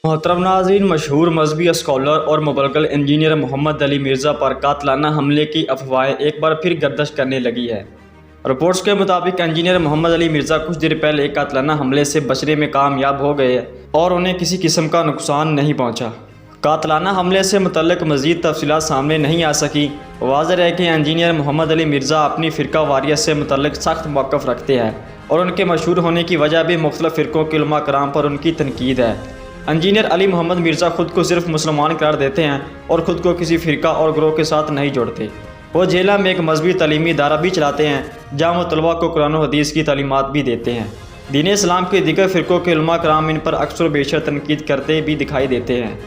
मोहतरम नाज़रीन, मशहूर मजहबी स्कॉलर और मुबल्लिग इंजीनियर मोहम्मद अली मिर्ज़ा पर कातलाना हमले की अफवाहें एक बार फिर गर्दिश करने लगी है। रिपोर्ट्स के मुताबिक इंजीनियर मोहम्मद अली मिर्ज़ा कुछ देर पहले एक कातलाना हमले से बचने में कामयाब हो गए और उन्हें किसी किस्म का नुकसान नहीं पहुँचा। कातलाना हमले से मुतल्लिक मज़ीद तफसीलात सामने नहीं आ सकी। वाज़ेह है कि इंजीनियर मोहम्मद अली मिर्ज़ा अपनी फ़िरका वारियत से मुतल्लिक सख्त मौक़िफ़ रखते हैं और उनके मशहूर होने की वजह भी मुख्तलिफ़ फ़िरक़ों के उलमा कराम पर उनकी तनकीद है। इंजीनियर अली मोहम्मद मिर्ज़ा ख़ुद को सिर्फ मुसलमान करार देते हैं और ख़ुद को किसी फ़िरका और ग्रोह के साथ नहीं जोड़ते। वो झेला में एक मजहबी तलीमी इदारा भी चलाते हैं जहाँ वो तलबा को कुरान और हदीस की तालीमात भी देते हैं। दीन इस्लाम के दीगर फ़िरक़ों के उलमा कराम इन पर अक्सर बेशर तनकीद करते भी दिखाई देते हैं।